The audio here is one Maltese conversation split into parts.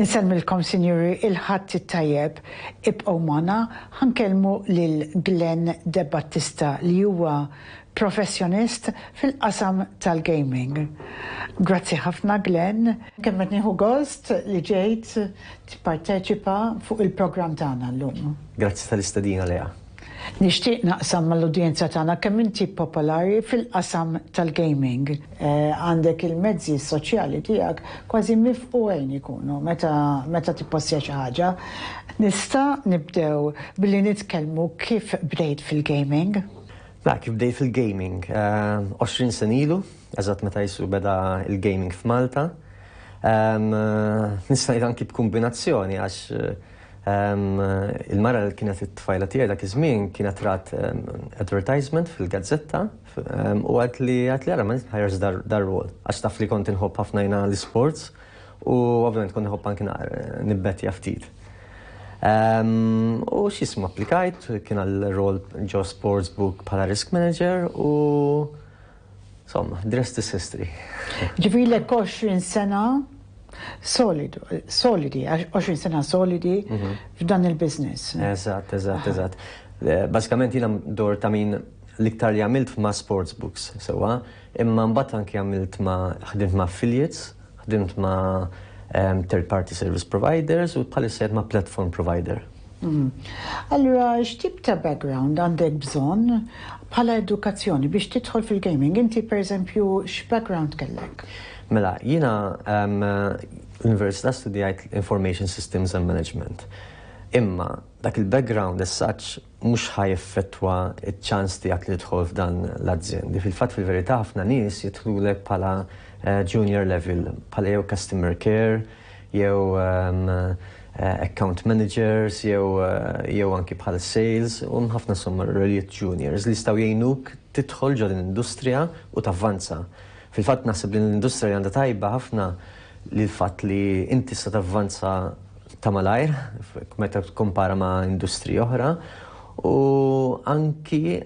Insemmilkom, sinjuri, il-ħadd it-tajjeb ibqgħu magħna ħankellmu lil Glenn De Battista li huwa professjonist fil-qasam tal-gaming. Grazzi ħafna, Glenn. Kemm qed nieħu gost li ġejt tipparteċipa fuq il-programm tagħna llum. Grazzi tal-istedina Lea. Nixtieq naqsam mal-udjenza tagħna kemm inti popolari fil-qasam tal-gaming. Għandek il-mezzi soċjali tiegħek kważi mifquejn ikunu meta tippossja xi ħaġa. Nista' nibdew billi nitkellmu kif bdejt fil-gaming? Kif bdejt fil-gaming? 20 sen ilu, eżatt meta jisru beda il-gaming f'Malta. Nista' ngħid anki b'kombinazzjoni għax il-mara li kienet it-tfajla tiegħi dak iż-żmien kienet rat advertisement fil-gazzetta u għalt li ara ma nitħajjarx dar rol għax taf li kont inħobb ħafna jiena l-sports u ovvjament kont inħobb anke nibbettja ftit. U x'ismu applikajt kien għall-rol ġo Sportsbook bħala risk manager u insomma, the rest is history. Ġifieri 20 sena solidi, 20 sena solidi f'dan il-business. Eżatt. Basikament jiena dor ta' min l-iktar li għamilt ma' Sportsbooks sewwa, imma mbagħad anke ħdimt ma' affiliates, ħdimt ma' third-party service providers u bħalissa ma' platform provider. Allura, x'tip ta' background għandek bżonn bħala edukazzjoni biex tidħol fil-gaming? Inti pereżempju x'background kellek? Mela, jiena l-Università studijajt Information Systems and Management. Imma dak il-background as such mhux ħajaffettwa ċ-ċans tiegħek li tidħol f'dan l-azzjendi. Fil-fatt fil-verità ħafna nies jidħlulek bħala junior level, bħala jew customer care, jew account managers, jew anki bħala sales, u ħafna somma reliet juniors li jistgħu jgħinuk tidħol ġo l-industrija u tavvanza. Fil-fatt naħseb li l-industrija għandha tajba ħafna li l-fatt li inti sta tavvanza ta' malajr meta tkompara ma' industriji oħra u anki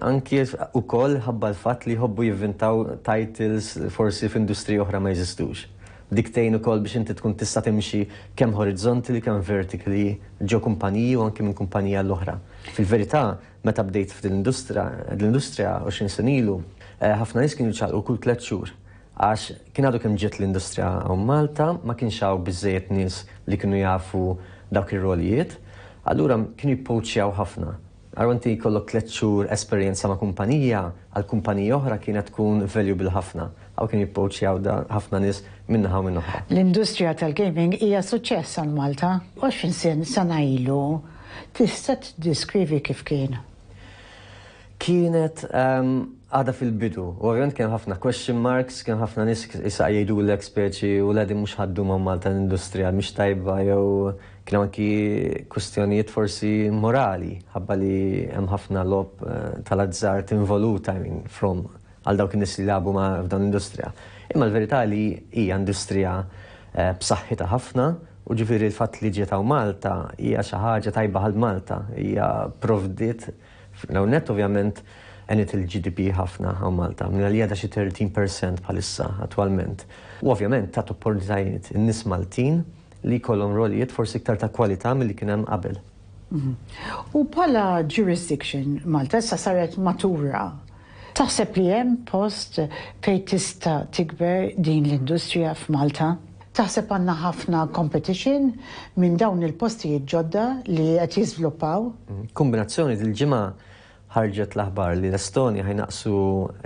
ukoll ħabba l-fatt li jħobbu jivvintaw titles forsi f'industriji oħra ma jeżistux. Diktejn ukoll biex inti tkun tista' timxi kemm horizontally kemm vertically ġo kumpaniji u anke minn kumpanija l-oħra. Fil-verità, meta bdejt fl-industrija 20 sen ilu, ħafna nies kienu jċaqlqu kull 3 xhur. Għax kien għadu kemm ġiet l-industrija hawn Malta, ma kienx hawn biżżejjed nies li kienu jafu dawk ir-rolijiet, allura kienu jippoċjaw ħafna. Għarru inti jkollok 3 xhur esperjenza ma' kumpanija, għal kumpanija oħra kienet tkun valuable ħafna. Għaw kienu jippoċjaw ħafna nies minnaħa u minn oħra. L-industrija tal-gaming hija suċċess għal Malta. 20 sena ilu, tista' tiddeskrivi kif kien? Kienet għada fil-bidu, u ovvjament kien ħafna question marks, kien ħafna nies issa jgħidulek speċi u l-għedi mhux ħaddu ma' Malta l-industrija mhix tajba jew kien anki kwistjonijiet forsi morali, ħabba li hemm ħafna lob tal-azzart involuta għal dawk in-nies li labu ma' f'dan l-industrija. Imma l-verità li hija industrija b'saħħitha ħafna u ġifieri l-fatt li ġiet hawn Malta hija xi ħaġa tajba ħal Malta, hija provdiet net ovvjament għenet il-GDP ħafna għaw Malta, minna li għada xi 13% bħalissa attualment. U ovvjament ta' opportunitajiet in-nies Maltin li kollhom rolijiet forsi iktar ta' kwalità milli kien hemm qabel. U bħala jurisdiction Malta issa saret matura. Taħseb li hemm post fejn tista' tikber din l-industrija f'Malta? Taħseb għandna ħafna competition minn dawn il-postijiet ġodda li qed jiżviluppaw? Kombinazzjoni dil-ġimgħa ħarġet l-aħbar li l-Estonja ħajnaqsu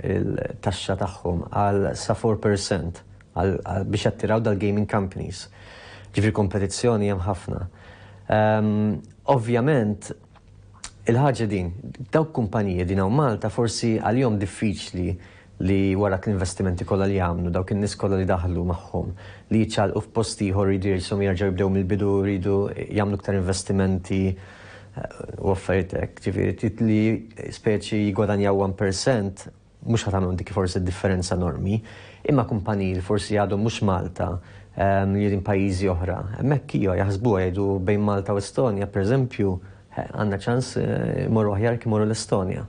il-taxxa tagħhom għal sa 4% biex jattiraw dal-gaming companies. Ġifri kompetizzjoni hemm ħafna. Ovvjament, il-ħaġa din, dawk kumpaniji din hawn Malta forsi għalihom diffiċli li wara l-investimenti kollha li jagħmlu, dawk in-nies kollha li daħlu magħhom, li jiċċalqu f'post ieħor jridu jerġgħu jerġgħu jibdew mill-bidu, jridu jagħmlu iktar investimenti u affaritek, ġifieri li speċi jgwadanjaw 1% mhux ħadd għamlu dik forsi differenza enormi, imma kumpaniji li forsi għadhom mhux Malta li jedin pajjiżi oħra. Hemmhekk hija jaħsbuha jgħidu bejn Malta u Estonja, pereżempju, għandna ċans imorru aħjar kif imorru l-Estonja.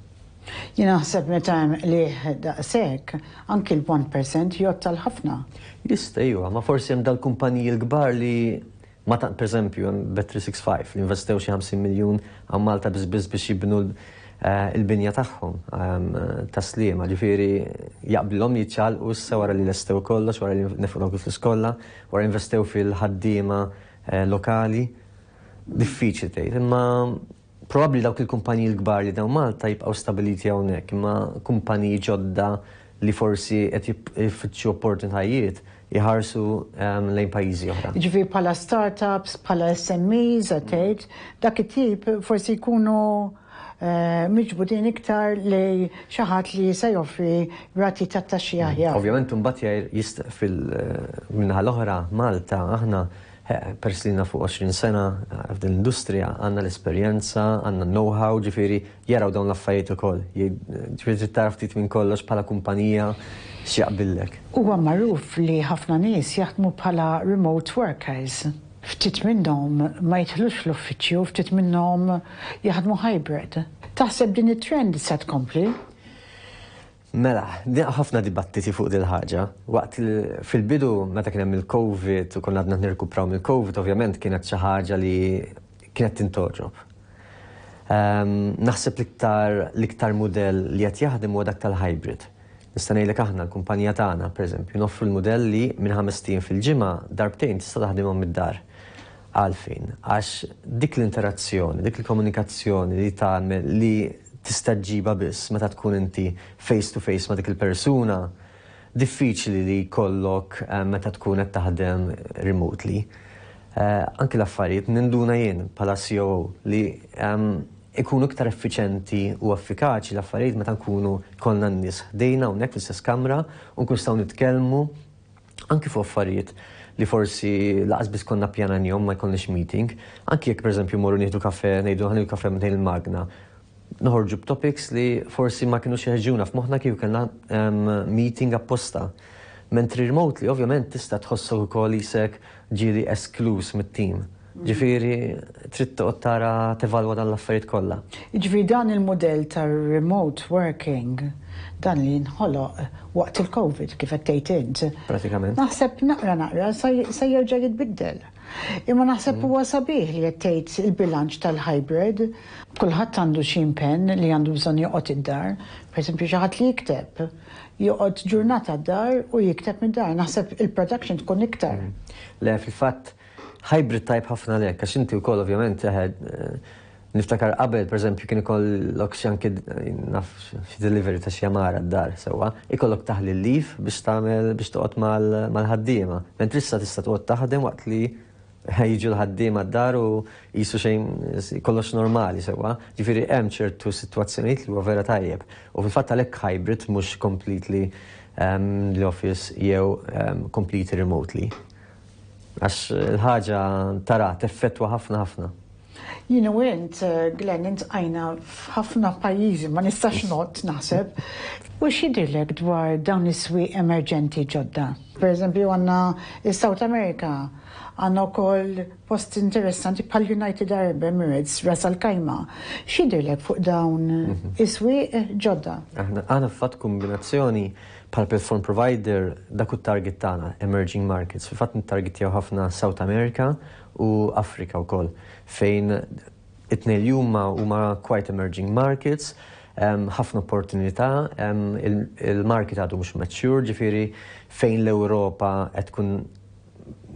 Jien naħseb meta hemm li daqshekk anki l-1% jottal ħafna. Jista' iva, ma forsi hemm dal-kumpaniji l-kbar li Per eżempju, Bet365 li investew xi 50 miljun għal Malta biss biex jibnu il-binja tagħhom taslima, ġifieri jaqblhom jiċċalqu issa wara li lestew kollox, wara li nefqu flus kollha, wara investew fil-ħaddiema lokali. Diffiċli tgħid, imma probabbli dawk il-kumpaniji l-kbar li dawn Malta jibqgħu stabiliti hawnhekk, imma kumpaniji ġodda li forsi qed jfittxu opportunitajiet jħarsu lejn pajjiżi oħra. Ġifieri bħala startups, bħala SMEs, tgħid, dak it-tip forsi jkunu miġbudin iktar li xi ħadd li se joffri rati ta' taxxi aħjar. Ovvjament imbagħad minnaħa l-oħra Malta aħna perslina fuq 20 sena f'din l-industrija għandna l-esperjenza, għandna know-how, ġifieri jaraw dawn l-affarijiet ukoll. Ġifieri trid taraf ftit minn kollox bħala kumpanija x'jaqbillek. Huwa magħruf li ħafna nies jaħdmu bħala remote workers. Ftit minnhom ma jidħlux l-uffiċċju, ftit minnhom jaħdmu hybrid. Taħseb din it-trend se tkompli? Mela, ħafna dibattiti fuq dil ħaġa. Waqt fil-bidu meta kien hemm il-COVID u konna għadna nirkupraw mill-COVID, ovvjament kienet xi ħaġa li kienet tintoġob. Naħseb l-iktar mudell li qed jaħdem huwa dak tal-hybrid. Nista' ngħidlek aħna l-kumpanija tagħna, pereżempju, noffru l-mudell li minn 5 tiem fil-ġimgħa darbtejn tista' taħdimhom mid-dar. Għalfejn, għax dik l-interazzjoni, dik il-komunikazzjoni li tagħmel li tista' ġiba biss meta tkun inti face to face ma' dik il-persuna, diffiċli li jkollok meta tkun qed taħdem remotely. Anke l-affarijiet ninduna jien bħala CEO li ikunu iktar effiċenti u effikaċi l-affarijiet meta nkunu kollna n-nies ħdejna hawnhekk fl-istess kamra u nkunu nistgħu nitkellmu anke fuq affarijiet li forsi laqas biss konna pjananjom ma jkollniex meeting, anke jekk pereżempju morru nieħdu kafè, ngħidu ħanil kafè minn il-magna. Noħorġu b'topics li forsi ma kinux jeħġuna f'moħħna kieku kellna meeting apposta. Mentri remotely, ovvjament tista' tħossok ukoll isek ġieli esklus mit-tim. Ġifieri trid toqgħod tara tevalwa dan l-affarijiet kollha. Ġifieri dan il-mudell tar-remote working dan li nħoloq waqt il-COVID kif qed tgħid int. Pratikament. Naħseb naqra se jerġa' jitbiddel. Imma naħseb huwa sabiħ li qed tgħid il-bilanċ tal-hybrid. Kulħadd għandu xi impenn li għandu bżonn joqgħod id-dar. Pereżempju xi ħadd li jikteb, joqgħod ġurnata d-dar u jikteb mid-dar. Naħseb il-production tkun iktar. Le fil-fatt hybrid type ħafna lek, għax inti wkoll ovvjament niftakar qabel, pereżempju, kien ikollok xi anke naf xi delivery ta' xi jamara d-dar sewwa, ikollok taħli l-leaf biex tagħmel biex toqgħod mal-ħaddiema. Mentri issa tista' toqgħod taħdem waqt li jiġu l-ħaddiema d-dar u qisu xejn kollox normali sewwa. Ġifieri hemm ċertu sitwazzjonijiet li huwa vera tajjeb. U fil-fatt għalhekk hybrid mhux completely l-office jew completely remotely. Għax il-ħaġa tara teffettwa ħafna. Int, Glenn, int għajna f'ħafna pajjiżi, ma nistax not naħseb. U x'jidhirlek dwar dawn is-swieq emerġenti ġodda? Pereżempju għandna is-South America, għandna wkoll post interessanti bħal United Arab Emirates, Ras Al-Kajma. X'jidhirlek fuq dawn is-swieq ġodda? Aħna f'fatt kombinazzjoni bħal platform provider dak it-target tagħna, emerging markets. Fil-fatt nittargetjaw ħafna South America u Afrika wkoll, fejn it-tnejn huma quite emerging markets, ħafna opportunità, il-market għadu mhux mature, ġifieri fejn l-Ewropa qed tkun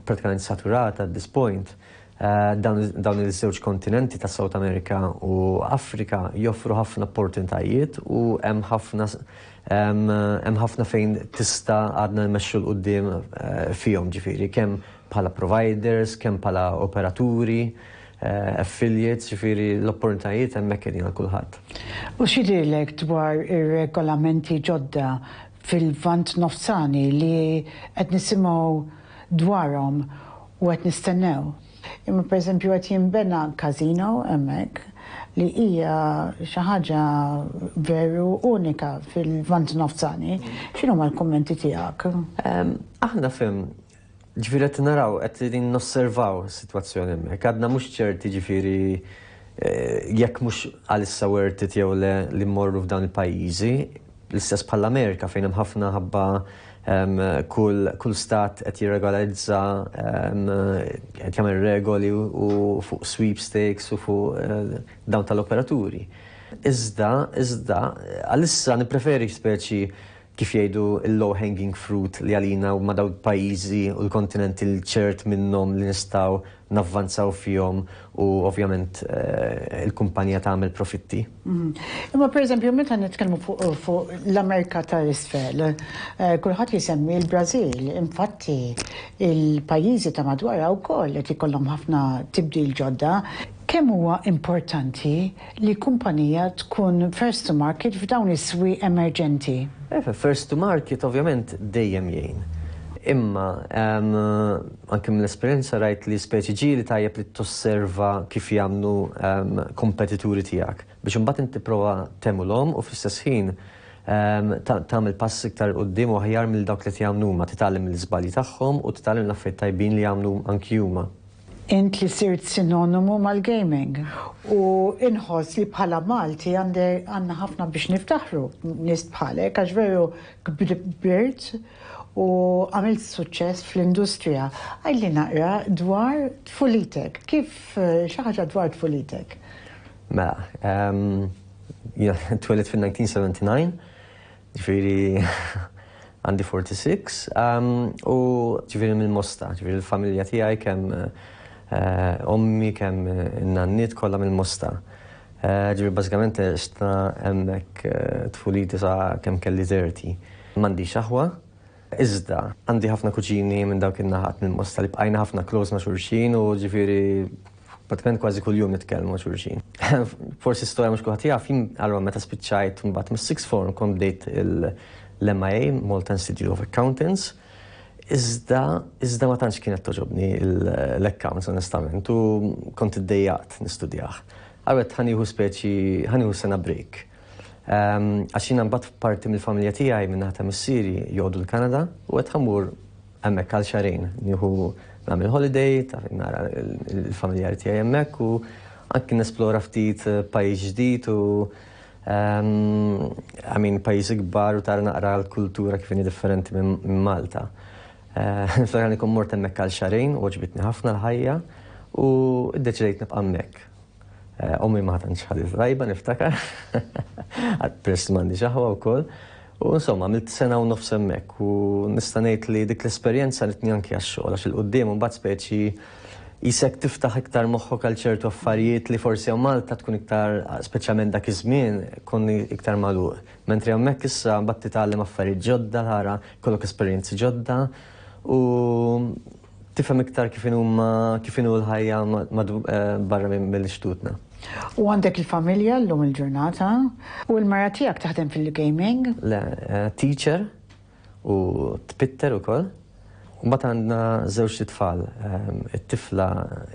pratikament saturata at this point. Dawn il-żewġ kontinenti ta' South America u Afrika joffru ħafna opportunitajiet u hemm ħafna fejn tista' għadna nmexxu l-qudiem fihom, ġifieri kemm bħala providers, kemm bħala operaturi, affiliates, ġifieri l-opportunitajiet hemmhekk qegħdin għal kulħadd. U x'jidhirlek dwar ir-regolamenti ġodda fil-Lvant Nofsani li qed nisimgħu dwarhom u qed nistennew? Imma pereżempju qed jinbena casino hemmhekk li hija xi ħaġa veru unika fil-Lvant Nofsani. X'inhuma l-kummenti tiegħek? Aħna ġifieri qed naraw qed nosservaw is-sitwazzjoni hemmhekk. Għadna mhux ċerti ġifieri jekk mhux għalissa wertit jew le li mmorru f'dawn il-pajjiżi, l-istess bħall-Amerika fejn hemm ħafna ħabba kull stat qed jirregolizza qed jagħmel regoli u fuq sweepstakes u fuq dawn tal-operaturi. Iżda għalissa nippreferi speċi kif jgħidu il-low-hanging fruit li għalina u ma daw pajjiżi u l-kontinenti l-ċert minnhom li nistgħu navvanzaw fihom u ovvjament il-kumpanija tagħmel profitti. Imma pereżempju meta nitkellmu fuq l-Amerika tal-Isfel, kulħadd jisemmi l-Brażil, infatti il-pajjiżi ta' madwarha wkoll qed ikollhom ħafna tibdil ġodda. Kemm huwa importanti li kumpanija tkun first to market f'dawn is-swieq emerġenti? First to market ovvjament dejjem jgħin. Imma anke mill-esperjenza rajt li speċi ġieli tajjeb li tosserva kif jagħmlu kompetituri tiegħek biex imbagħad inti prova temmulhom u fl-istess ħin tagħmel pass iktar quddiem u aħjar mill dawk li jagħmlu huma, titgħallem mill-iżbalji tagħhom u titgħallem l-affarijiet tajbin li jagħmlu anki huma. Int li sirt sinonimu mal-gaming u inħoss li bħala Malti għandna ħafna biex niftaħru nies bħalek għax veru kbirt u għamilt suċċess fl-industrija. Għajli naqra dwar tfulitek. Kif xi ħaġa dwar tfulitek? Mela, twilet fil-1979, ġifieri għandi 46, u ġifieri mill-Mosta, ġifieri l-familja tiegħi kemm ommi kemm in-nannit kollha mill-Mosta. Ġifieri bażikament xta hemmhekk tfuliti sa kemm kelli 30. M'għandix aħwa, iżda għandi ħafna kuġini minn dawk in-naħat mill-Mosta li bqajna ħafna close ma' xulxin u ġifieri pratikament kważi kuljum nitkellmu ma' xulxin. Forsi storja mhux kulħadd jaf, jien allura meta spiċċajt mbagħad mis-sixth form kont bdejt l-MIA, Malta Institute of Accountants, iżda ma tantx kienet toġobni l-accounts onestament u kont iddejjaqt nistudjah. Għarret ħanieħu sena break. Għax jiena mbagħad parti mill-familja tiegħi minn naħa ta' missieri jgħodu l-Kanada u qed ħammur hemmhekk għal xarejn. Nieħu nagħmel holiday, nara l-familjari tiegħi hemmhekk u anke nesplora ftit pajjiż ġdid u pajjiżi kbar u tara naqra l-kultura kif inhi differenti minn Malta. Niftakar li mort hemmhekk għal xarejn u ġbitni ħafna l-ħajja u ddeċidejt nibqa' hemmhekk. Ommi ma tantx ħadet rajba niftakar, għad-press m'għandix aħwa wkoll. U insomma, għamilt sena u nofs hemmhekk u nista' ngħid li dik l-esperjenza ritni anke għax-xogħol għax il-quddiem u mbagħad speċi jisek tiftaħ iktar moħħok għal ċertu affarijiet li forsi hawn Malta tkun iktar speċjalment dak iż-żmien konni iktar magħluq. Mentri hemmhekk issa mbagħad titgħallem affarijiet ġodda ħara, kollok esperjenzi ġodda u tifhem iktar kif inhu l-ħajja barra mill-ixtutna. U għandek il-familja llum il-ġurnata u l-mara tiegħek taħdem fil-gaming? Le, teacher u tpitter ukoll. U mbagħad għandna żewġ tfal, it-tifla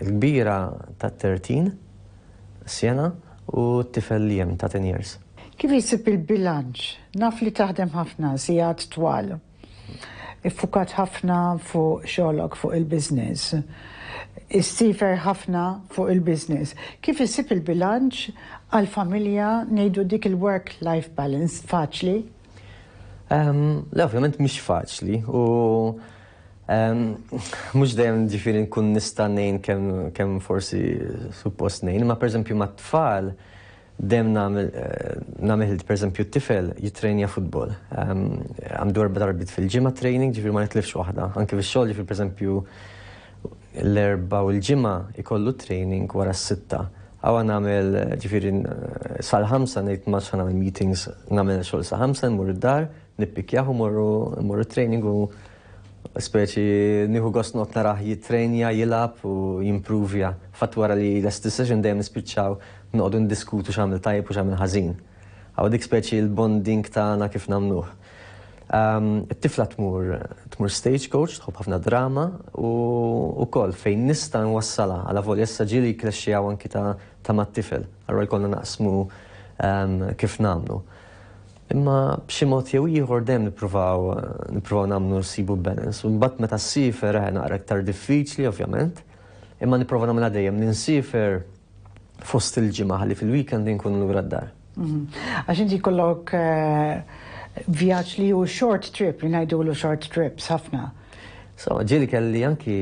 l-kbira ta' 13 sena u t-tifel li hemm ta' 10 years. Kif jsib il-bilanċ? Naf li taħdem ħafna sigħat twal. Iffukat ħafna fuq xogħolok fuq il-business. Issifer ħafna fuq il-business. Kif issib il-bilanċ għal-familja ngħidu dik il-work-life balance faċli? Le, ovvjament mhix faċli u mhux dejjem ġifieri nkun nista' ngħin kemm forsi suppost ngħin, imma pereżempju mat-tfal dejjem nagħmel pereżempju t-tifel jitrejnja futbol. Għandu 4 darbit fil-ġimgħa training, ġifieri ma nitlifx waħda. Anke fix-xogħol ġifieri pereżempju l-erba' u l-ġimgħa ikollu training wara s-sitta. Għawa nagħmel ġifieri sal-5 ngħid ma nagħmel meetings nagħmel xogħol sa 5 nmur id-dar, nippikjaħ u morru training u speċi nieħu gost noqgħod narah jitrenja, jilgħab u jimprovja. Fatt wara li last decision dejjem nispiċċaw noqogħdu ndiskutu x'għamel tajjeb u x'għamel ħażin. Għaw dik speċi l-bonding tagħna kif nagħmluh. It-tifla tmur stage coach, tħobb ħafna drama u wkoll fejn nista' nwassalha għal volja issa ġieli jklexxijaw anki ta' mat-tifel. Allura jkollna naqsmu kif nagħmlu. Imma b'xi mod jew ieħor dejjem nippruvaw nagħmlu nsibu balance. U mbagħad meta ssifer naqra iktar diffiċli ovvjament, imma nipprova nagħmilha dejjem li nsifer fost il-ġimgħa ħalli fil-weekend inkun lura d-dar. Għax inti jkollok vjaġġ li hu short trip, li ngħidulu short trips ħafna. So, ġieli kelli anki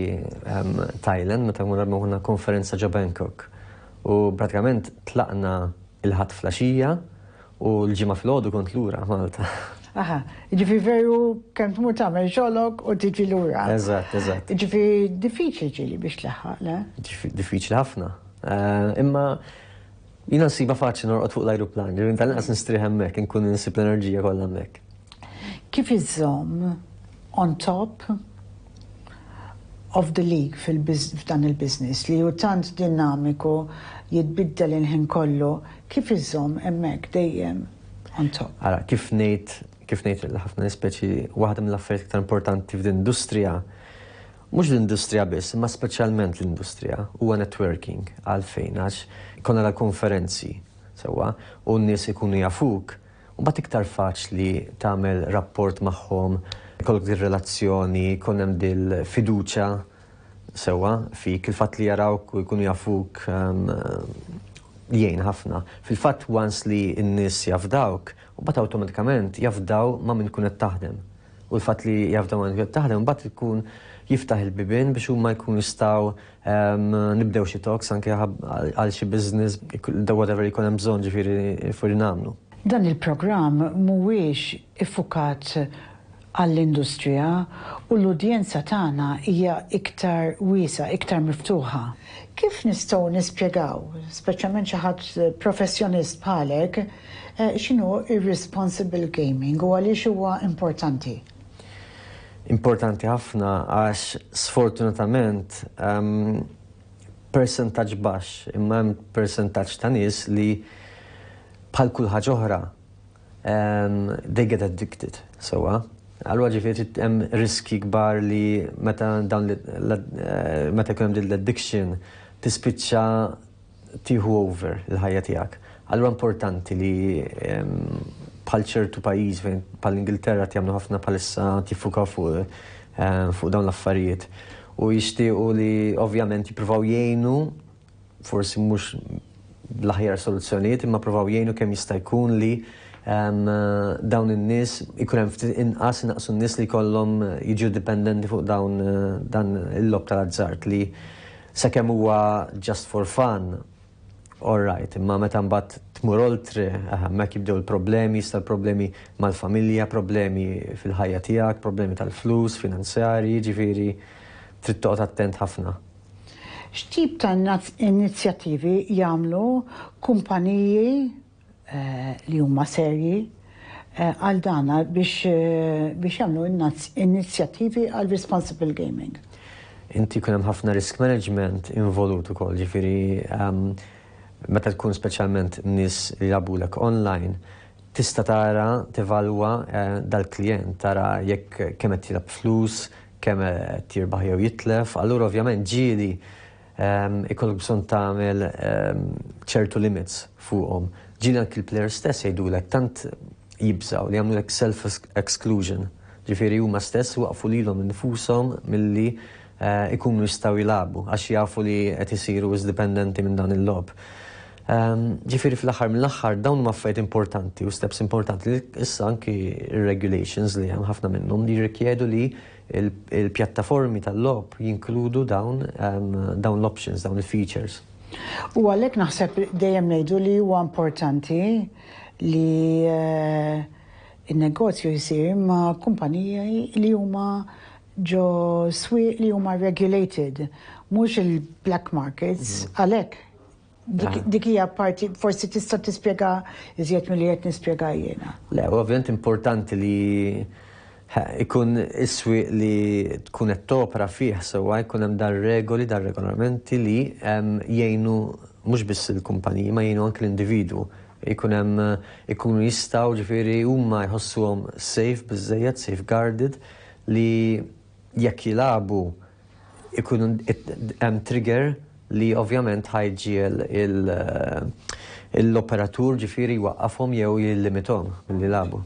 Thailand, meta kuna konferenza ġo Bangkok. U pratikament tlaqna il-ħadd flaxija u l-ġimgħa fl-għodu kont lura Malta. Aha, ġifi veru kemm tmur tagħmel xogħolok u tiġi lura. Eżatt. Ġifi diffiċli ġieli biex tlaħħaq, le? Diffiċli ħafna. Imma jina nsiba faċli norqod fuq l-ajruplan, ġifi tal-inqas nistrieħ hemmhekk, inkun nisib l-enerġija kollha hemmhekk. Kif iżżomm on top of the league f'dan il-business li hu tant dinamiku jitbiddel il-ħin kollu, kif iżżomm hemmhekk dejjem on top? Ara, kif ngħid ħafna nispeċi waħda mill-affarijiet iktar importanti f'din-industrija, mhux l-industrija biss, imma speċjalment l-industrija huwa networking għalfejn għax konna l-konferenzi sewwa u n-nies ikunu jafuk u mbagħad iktar faċli tagħmel rapport magħhom, ikollok dir-relazzjoni, jkun hemm dil-fiduċja sewwa fik, il-fatt li jarawk u jkunu jafuk jgħin ħafna. Fil-fatt once li n-nies jafdawk, u mbagħad awtomatikament jafdaw ma' min tkun qed taħdem. U l-fatt li jafdaw ma' min tkun qed taħdem, mbagħad ikun jiftaħ il-bibien biex huma jkunu jistgħu nibdew xi talks anke għal xi business whatever jkun hemm bżonn ġifieri fuq nagħmlu. Dan il-programm mhuwiex iffukat għall-industrija u l-udjenza tagħna hija iktar wiesa, iktar miftuħa. Kif nistgħu nispjegaw, speċjalment xi ħadd professjonist bħalek, x'inhu irresponsible gaming u għaliex huwa importanti? Importanti ħafna għax sfortunatament percentaġġ baxx, imma hemm percentaġġ ta' nies li bħal kull ħaġa oħra they get addicted, sewwa. Allura ġifieri hemm riski kbar li meta jkun hemm din l-addiction tispiċċa tieħu over il-ħajja tiegħek. Allura importanti li bħal ċertu pajjiż fejn bħal Ingilterra jagħmlu ħafna bħalissa jiffukaw fuq dawn l-affarijiet u jixtiequ li ovvjament jippruvaw jgħinu forsi mhux bl-aħjar soluzzjonijiet imma provaw jgħinu kemm jista' jkun li dawn in-nies ikun hemm inqas naqsu n-nies li jkollhom jiġu dipendenti fuq dan il-lob tal-azzart li sakemm huwa just for fun, all right, imma meta mbagħad tmur oltre hemmhekk jibdew il-problemi, jista' problemi mal-familja, problemi fil-ħajja tiegħek, problemi tal-flus, finanzjarji, ġifieri trid toqgħod attent ħafna. X'tip ta' inizjattivi jagħmlu kumpaniji li huma serji għal dana biex jagħmlu inizjattivi għal responsible gaming? Inti jkun hemm ħafna risk management involut ukoll, ġifieri meta tkun speċjalment nies li jagħbulek online, tista' tara tevalwa dal-klijent, tara jekk kemm qed jilab flus, kemm qed jirbaħ jew jitlef, allura ovvjament ġieli ikollok bżonn tagħmel ċertu limits fuqhom. Ġieli anke il-players stess jgħidulek tant jibżgħu li jagħmlulek self-exclusion. Ġifieri huma stess waqfu lilhom infushom milli ikunu jistgħu jilagħbu għax jafu li qed isiru dipendenti minn dan il-logħb. Ġifieri fl-aħħar mill-aħħar dawn huma affarijiet importanti u steps importanti li issa anke ir-regulations li hemm ħafna minnhom li jirrikjedu li il-pjattaformi tal-logħb jinkludu dawn l-options, dawn il-features. U għalhekk naħseb dejjem ngħidu li huwa importanti li in-negozju jsir ma' kumpaniji li huma ġo swieq li huma regulated, mhux il-black markets, għalhekk dik hija parti forsi tista' tispjega iżjed milli qed nispjega jiena. Le, ovvjament importanti li ikun is-swieq li tkun qed topra fih sewwa jkun hemm dar regoli, dar regolamenti li jgħinu mhux biss il-kumpaniji ma jgħinu anke l-individwu. Ikunu jistgħu ġifieri huma jħossuhom safe biżżejjed, safeguarded li jekk jilagħbu ikunu hemm trigger li ovvjament ħajġiel l-operatur ġifieri jwaqqafhom jew jillimitom milli jilagħbu.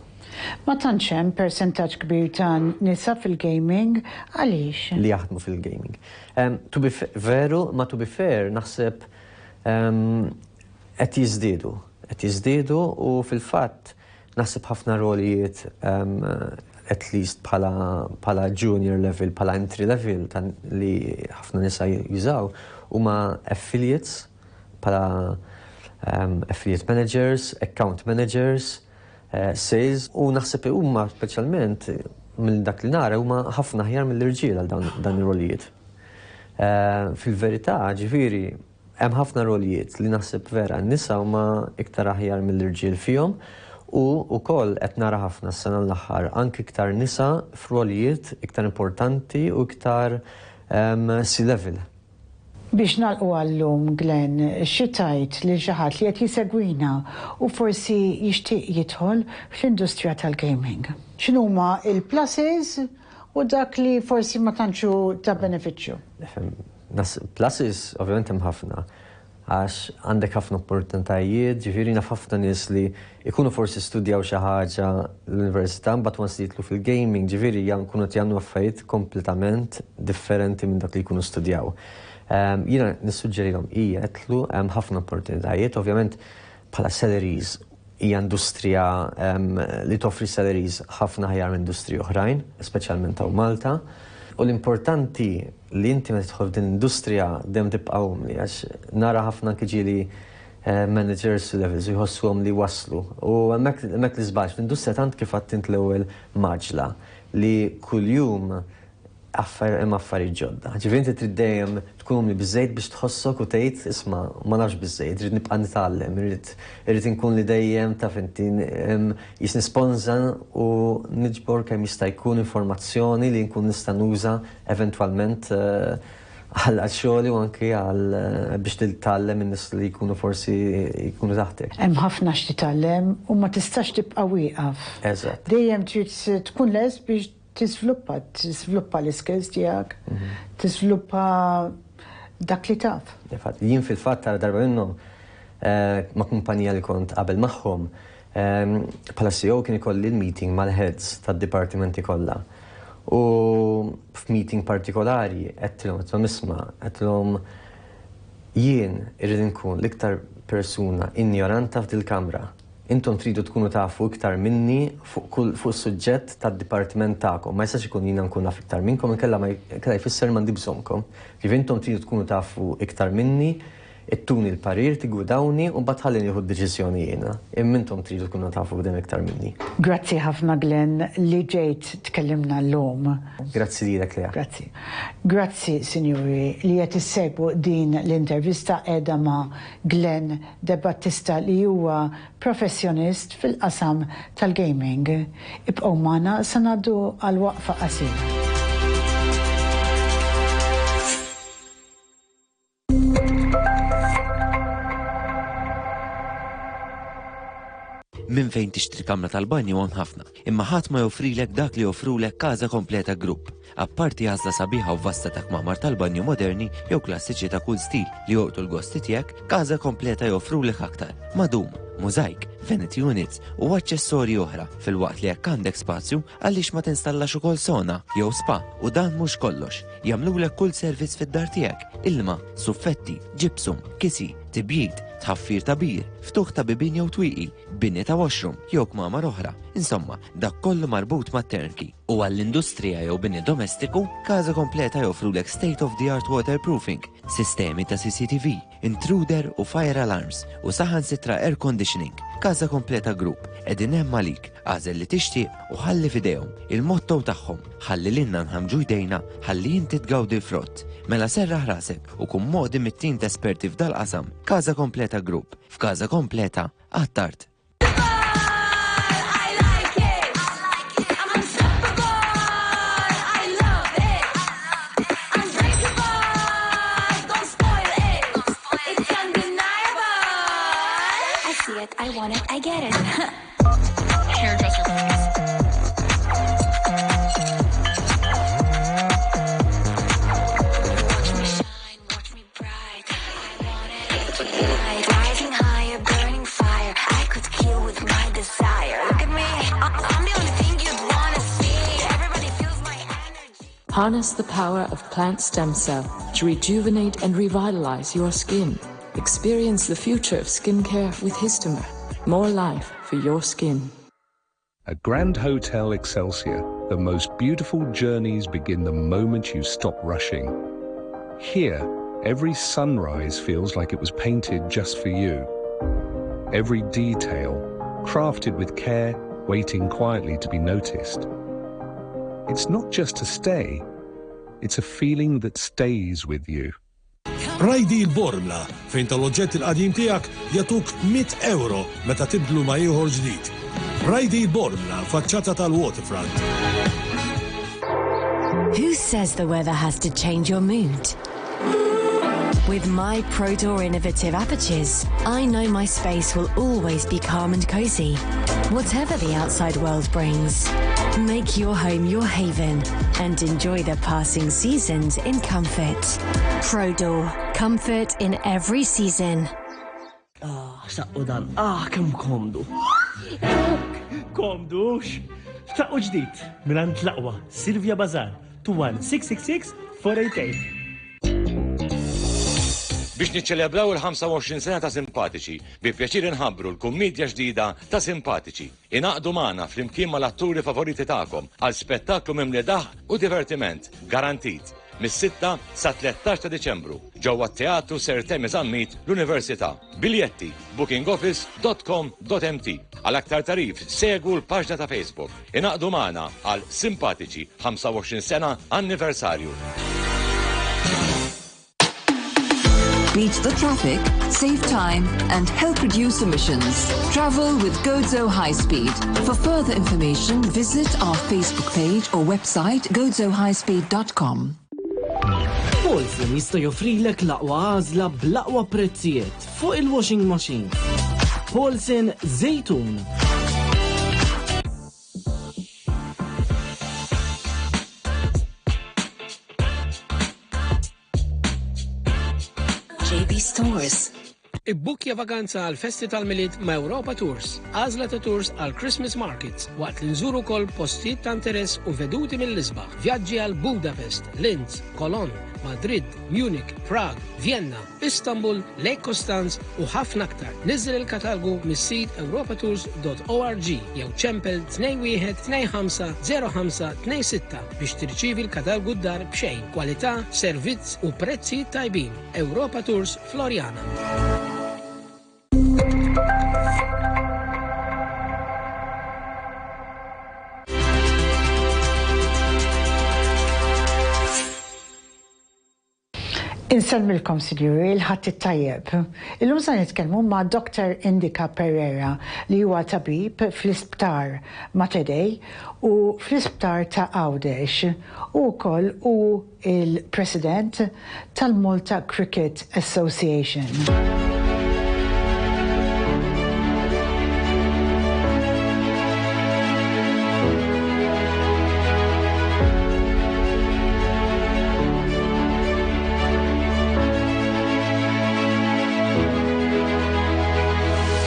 Ma tantx hemm persentaġġ kbir ta' nisa fil-gaming għaliex? Li jaħdmu fil-gaming. To be fair, naħseb qed jiżdiedu u fil-fatt naħseb ħafna rolijiet at least bħala junior level, bħala entry level li ħafna nisa jużaw huma affiliates, bħala affiliate managers, account managers, sales, u naħseb huma speċjalment mill dak li nara huma ħafna ħjar mill-irġiel għal dan ir-rolijiet. Fil-verità, ġifieri, hemm ħafna rolijiet li naħseb vera n-nisa huma iktar aħjar mill-irġiel fihom u wkoll qed nara ħafna s-sena l-aħħar anke iktar nisa f'rolijiet iktar importanti u iktar C-level. Biex nagħlqu għallum, Glenn, xi tajt li xi ħadd li qed jisegwina u forsi jixtieq jidħol fl-industrija tal-gaming. X'inhuma il-pluses u dak li forsi ma tantxu ta' benefiċċju? Pluses ovvjament hemm ħafna għax għandek ħafna opportunitajiet, ġifieri naf ħafna nies li jkunu forsi studjaw xi ħaġa l-università mbagħad once jitlu fil-gaming, ġifieri jkunu qed jagħmlu affarijiet kompletament differenti minn dak li jkunu studjaw. Jiena nissuġġerilhom jitlu hemm ħafna opportunitajiet, ovvjament bħala salaries hija industrija li toffri salaries ħafna ħjar minn industriji oħrajn, speċjalment ta' Malta. U l-importanti li inti ma tidħol f'din l-industrija dejjem tibqgħu li għax nara ħafna ġieli managers levels jħossuhom li waslu. U hemmhekk li żbalx fl-industrija tant kif għadt int l-ewwel maġla li kuljum hemm affarijiet ġodda. Ġifieri inti trid dejjem tkun li biżżejjed biex tħossok u tgħid isma' ma nafx biżżejjed, irid nibqa' nitgħallem, irid inkun li dejjem taf inti jisnisponza u niġbor kemm jista' jkun informazzjoni li nkun nista' nuża eventwalment għal xogħli u anke biex titgħallem in-nies li jkunu forsi jkunu taħtek. Hemm ħafna x'titgħallem u ma tistax tibqa' wieqaf. Eżatt. Dejjem trid tkun les biex tisviluppa l-skills tiegħek, tisviluppa dak li taf. Jien fil-fatt tara darba minnhom ma' kumpanija li kont qabel magħhom bħala CEO kien ikolli l-meeting mal-heads tad-dipartimenti kollha. U f'meeting partikolari qedtilhom isma' jien irrid inkun l-iktar persuna ignoranta f'dil-kamra. Intom tridu tkunu tafu iktar minni fuq suġġett tad-dipartiment tagħkom. Ma jistax ikun jiena nkun naf iktar minnkom inkella jfisser m'għandi bżonnkom. Kif intom tridu tkunu tafu iktar minni, ittuni l-parir, tigwidawni u mbagħad ħalli nieħu d-deċiżjoni jiena. Imma intom tridu tkunu tafu b'dem iktar minni. Grazzi ħafna Glenn li ġejt tkellimna llum. Grazzi lilek Lea. Grazzi. Grazzi, sinjuri, li qed issegwu din l-intervista qiegħda ma' Glenn Debattista li huwa professjonist fil-qasam tal-gaming. Ibqgħu magħna sa ngħaddu għal waqfa qasira. Minn fejn tixtri kamra tal-banju għon ħafna, imma ħadd ma joffrilek dak li joffrulek Casa Kompleta Group. Apparti għażla sabiħa u vasta ta' kmamar tal-banju moderni jew klassiċi ta' kull stil li joqtu l-gosti tiegħek, Casa Kompleta joffrulek aktar. Madum, mużajk, vanity units u aċċessorji oħra fil-waqt li jekk għandek spazju għaliex ma tinstallax ukoll sona jew spa u dan mhux kollox. Jagħmlulek kull servizz fid-dar tiegħek, ilma, suffetti, ġipsum, kisi, tibjid, tħaffir ta' bir, ftuħ ta' bibin jew twieqi, bini ta' washroom jew kmamar oħra. Insomma, dak kollu marbut ma' turnkey. U għall-industrija jew bini domestiku, Casa Kompleta joffrulek state-of-the-art waterproofing, sistemi ta' CCTV, intruder u fire alarms u saħansitra air conditioning. Casa Kompleta Group qegħdin hemm għalik, għażel li tixtieq u ħalli f'idejhom. Il-motto tagħhom ħalli lilna nħammġu jdejna ħalli inti tgawdi l-frott. Mela serraħ rasek u kun modi mit-tim ta' esperti f'dal-qasam. Casa Kompleta Group. F'Kaza Kompleta għat-tard. I want it, I get it. Hairdresser focus. Watch me shine, watch me bright. I want it, rising higher, burning fire. I could kill with my desire. Look at me, I'm the only thing you'd wanna see. Everybody feels my energy. Harness the power of plant stem cell to rejuvenate and revitalize your skin. Experience the future of skincare with Histomer. More life for your skin. At Grand Hotel Excelsior, the most beautiful journeys begin the moment you stop rushing. Here, every sunrise feels like it was painted just for you. Every detail, crafted with care, waiting quietly to be noticed. It's not just a stay, it's a feeling that stays with you. Rajdi l-Bormla fejn tal-oġġett il-qadim tiegħek jagħtuk €100 meta tibdlu ma' ieħor ġdid. Rajdi l-Bormla faċċata tal-Waterfront. Who says the weather has to change your mood? With my ProDoor innovative apertures, I know my space will always be calm and cozy, whatever the outside world brings. Make your home your haven and enjoy the passing seasons in comfort. ProDoor, comfort in every season. Saqqu dan, kemm komdu. Komdux. Saqqu ġdid, minant l-aqwa, Silvia Bazar, 21666-488. Biex niċċelebraw il-25 sena ta' Simpatiċi, bi pjaċir inħabbru l-kummedja ġdida ta' Simpatiċi. Inaqdu magħna flimkien mal-atturi favoriti tagħkom għal spettaklu mimli daħ u divertiment, garantit, mis-6 sa 13 ta' Deċembru, ġewwa t-Teatru Sir Temis Ammit l-Università. Biljetti bookingoffice.com.mt. Għal aktar tarif segwu l-paġna ta' Facebook. Inaqdu magħna għal Simpatiċi 25 sena anniversarju. Beat the traffic, save time, and help reduce emissions. Travel with Gozo High Speed. For further information, visit our Facebook page or website gozohighspeed.com. Paulson jista' joffrilek l-aqwa għażla bl-aqwa prezzijiet fuq il-washing machine. Paulson Zejtun. JB Stores. Ibbukja vakanza għal Festi tal-Miliet ma' Europa Tours. Għażla ta' tours għal Christmas Markets waqt li nżuru kol postijiet ta' interess u veduti mill-isbaħ. Vjaġġi għal Budapest, Linz, Cologne, Madrid, Munich, Prague, Vienna, Istanbul, Lake Costanz u ħafna aktar. Niżel il-katalgu mis-sit europatours.org jew ċempel 21250526 biex tirċivi l-katalgu d-dar b'xejn, kwalità, servizz u prezzi tajbin. Europa Tours Floriana. Inselmilkom, Sinjuri, il-ħadd it-tajjeb. Illum se nitkellmu ma' Dr. Indika Pereira li huwa tabib fl-isptar Matedej u fl-isptar ta' Għawdex u wkoll hu il-President tal-Malta Cricket Association.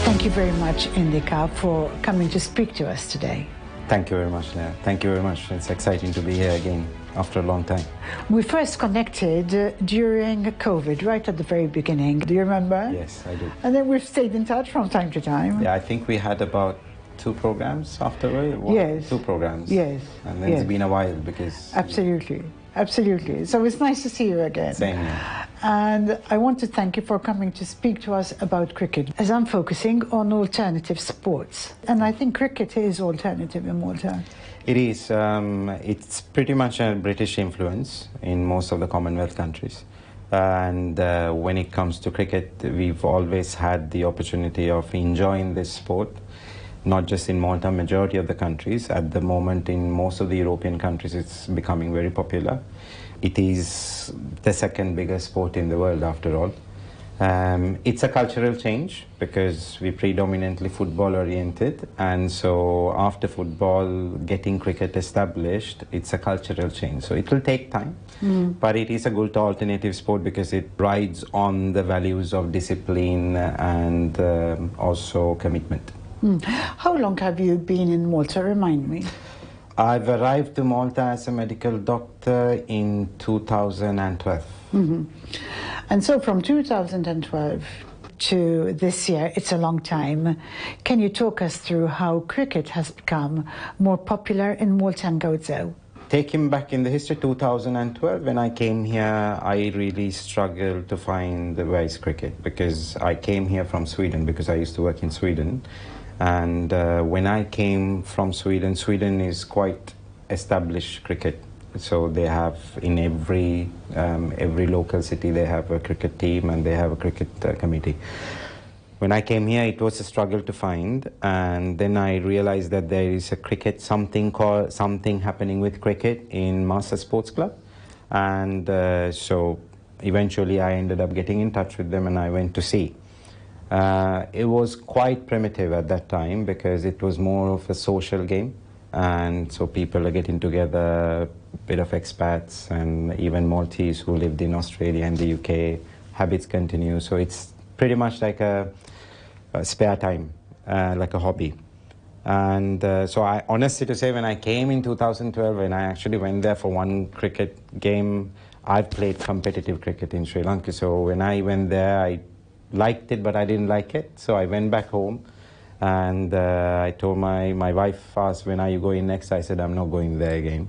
Thank you very much, Indika, for coming to speak to us today. Thank you very much, Leah. Thank you very much. It's exciting to be here again after a long time. We first connected during COVID, right at the very beginning. Do you remember? Yes, I do. And then we've stayed in touch from time to time. Yeah, I think we had about 2 programs afterward. Yes. 2 programs. Yes. And then yes. It's been a while because... Absolutely. Absolutely. So it's nice to see you again. Same here. And I want to thank you for coming to speak to us about cricket, as I'm focusing on alternative sports. And I think cricket is alternative in Malta. It is. It's pretty much a British influence in most of the Commonwealth countries. And when it comes to cricket, we've always had the opportunity of enjoying this sport, not just in Malta, majority of the countries. At the moment, in most of the European countries, it's becoming very popular. It is the second biggest sport in the world, after all. It's a cultural change because we're predominantly football-oriented, and so after football, getting cricket established, it's a cultural change. So it will take time, but it is a good alternative sport because it rides on the values of discipline and also commitment. How long have you been in Malta? Remind me. I've arrived to Malta as a medical doctor in 2012. And so from 2012, to this year, it's a long time. Can you talk us through how cricket has become more popular in Malta and Gozo? Taking back in the history, 2012, when I came here, I really struggled to find the Wales cricket because I came here from Sweden because I used to work in Sweden. And when I came from Sweden, Sweden is quite established cricket. So they have in every local city, they have a cricket team and they have a cricket committee. When I came here, it was a struggle to find, and then I realized that there is a cricket, something happening with cricket in Master Sports Club, and so eventually I ended up getting in touch with them and I went to see. It was quite primitive at that time because it was more of a social game, and so people are getting together, a bit of expats and even Maltese who lived in Australia and the UK. Habits continue, so it's pretty much like a spare time, like a hobby. And so I, honestly to say, when I came in 2012, when I actually went there for one cricket game, I've played competitive cricket in Sri Lanka. So when I went there, I liked it, but I didn't like it. So I went back home and I told my wife asked, when are you going next? I said, I'm not going there again.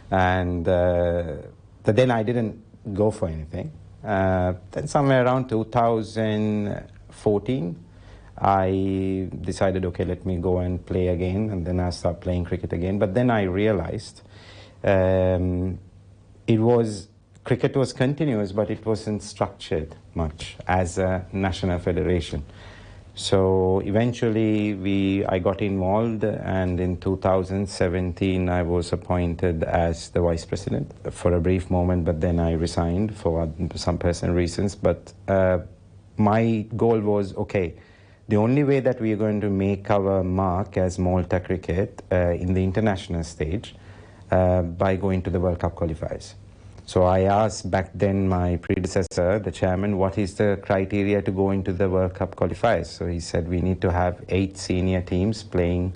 And but then I didn't go for anything. Then somewhere around 2014, I decided, okay, let me go and play again, and then I started playing cricket again. But then I realized cricket was continuous, but it wasn't structured much as a national federation. So eventually I got involved, and in 2017 I was appointed as the vice president for a brief moment, but then I resigned for some personal reasons. But my goal was, okay, the only way that we are going to make our mark as Malta cricket in the international stage by going to the World Cup qualifiers. So I asked back then my predecessor, the chairman, what is the criteria to go into the World Cup qualifiers? So he said we need to have 8 senior teams playing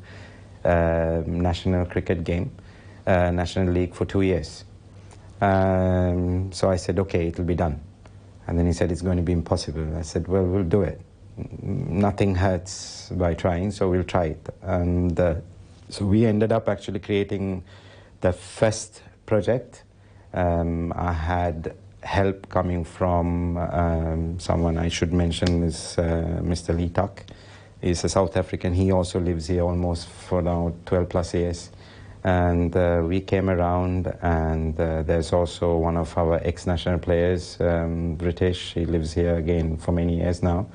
national cricket game, national league for 2 years. So I said, okay, it'll be done. And then he said, it's going to be impossible. I said, well, we'll do it. Nothing hurts by trying, so we'll try it. And so we ended up actually creating the first project. I had help coming from someone I should mention is Mr. Lee Tuck. He's a South African. He also lives here almost for now 12 plus years. And we came around, and there's also one of our ex-national players, British. He lives here again for many years now,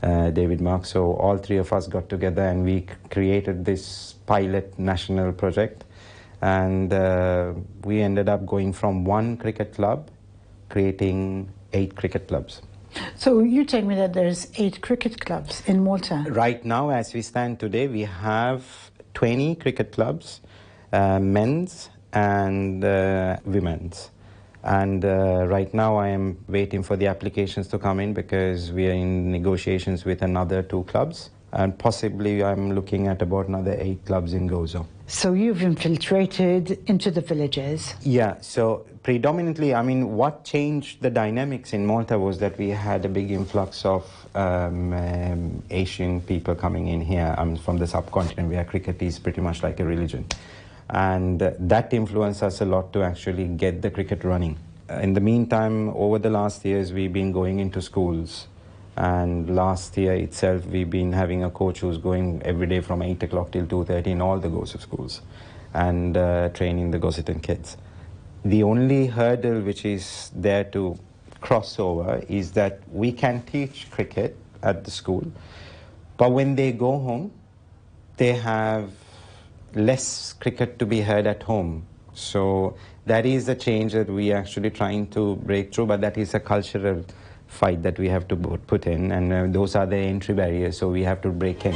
David Mark. So all 3 of us got together and we created this pilot national project. And we ended up going from 1 cricket club, creating 8 cricket clubs. So you tell me that there's 8 cricket clubs in Malta? Right now, as we stand today, we have 20 cricket clubs, men's and women's. And right now I am waiting for the applications to come in because we are in negotiations with another 2 clubs. And possibly I'm looking at about another 8 clubs in Gozo. So you've infiltrated into the villages? Yeah, so predominantly, I mean, what changed the dynamics in Malta was that we had a big influx of Asian people coming in here from the subcontinent, where cricket is pretty much like a religion. And that influenced us a lot to actually get the cricket running. In the meantime, over the last years, we've been going into schools. And last year itself, we've been having a coach who's going every day from 8 o'clock till 2:30 in all the Gozo schools and training the Gozitan kids. The only hurdle which is there to cross over is that we can teach cricket at the school, but when they go home, they have less cricket to be heard at home. So that is the change that we are actually trying to break through, but that is a cultural fight that we have to put in, and those are the entry barriers, so we have to break in.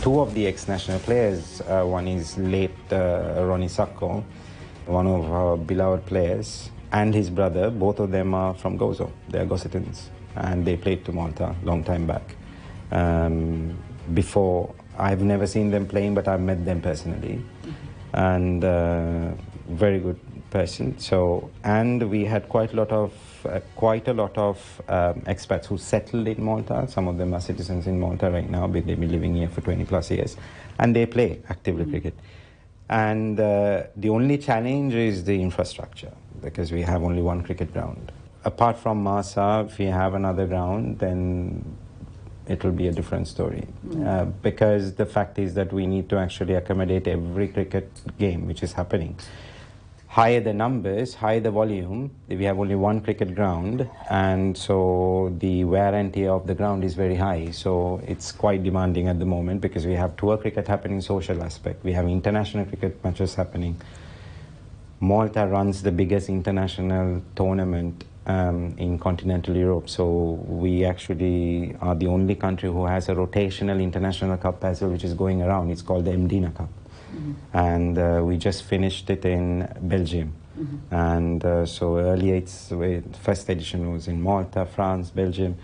Two of the ex-national players, one is late Ronnie Sacco, one of our beloved players, and his brother, both of them are from Gozo. They are Gozitans. and they played to Malta a long time back. Before, I've never seen them playing, but I've met them personally, and very good person. So, and we had quite a lot of expats who settled in Malta. Some of them are citizens in Malta right now, but they've been living here for 20+ years, and they play actively cricket. And the only challenge is the infrastructure, because we have only one cricket ground. Apart from Marsa, if we have another ground, then it will be a different story. Because the fact is that we need to actually accommodate every cricket game which is happening. Higher the numbers, higher the volume. We have only one cricket ground, and so the wear and tear of the ground is very high. So it's quite demanding at the moment, because we have tour cricket happening, social aspect. We have international cricket matches happening. Malta runs the biggest international tournament in continental Europe. So we actually are the only country who has a rotational international cup as well, which is going around. It's called the Mdina Cup. And we just finished it in Belgium. And so earlier, first edition was in Malta, France, Belgium.